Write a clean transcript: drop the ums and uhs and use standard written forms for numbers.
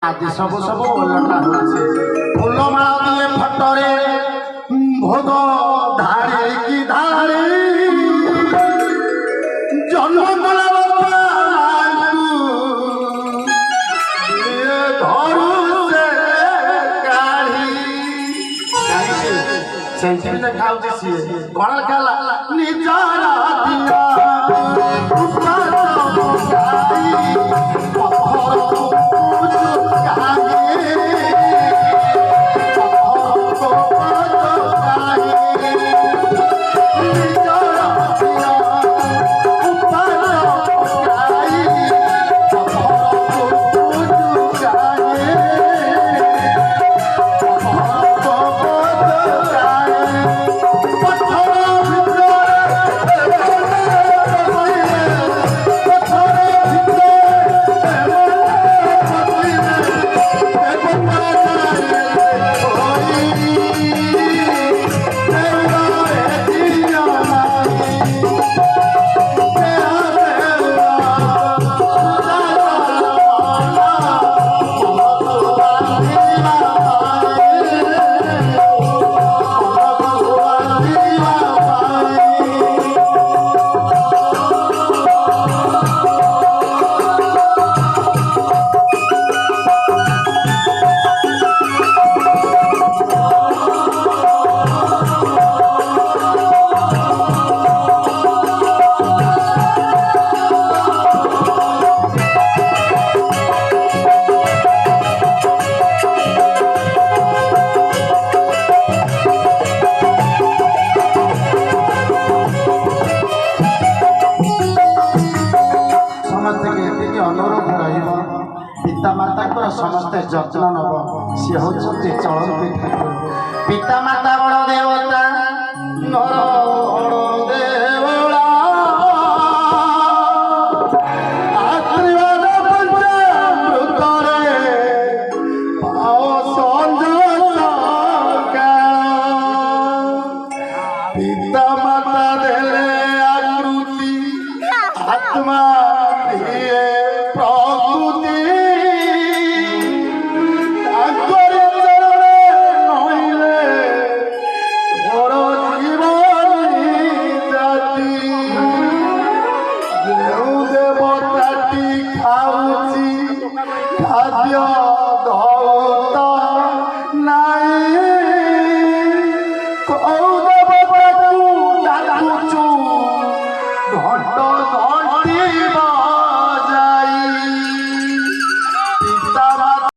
आज सब सब ओलटा होছে फूलमाला दिए फटरे भोग धारे की धारे जन्म कला सेंटिमेंट खाऊ सी कौन कला निजारा दिया समस्ते जत्न नब सी हूँ चलती ठाकुर पिता माता बड़ देवता नर बड़ देवला आशीर्वाद पंचामृतरे पाओ संजोग पिता माता देले आकृति आत्मा खाद्य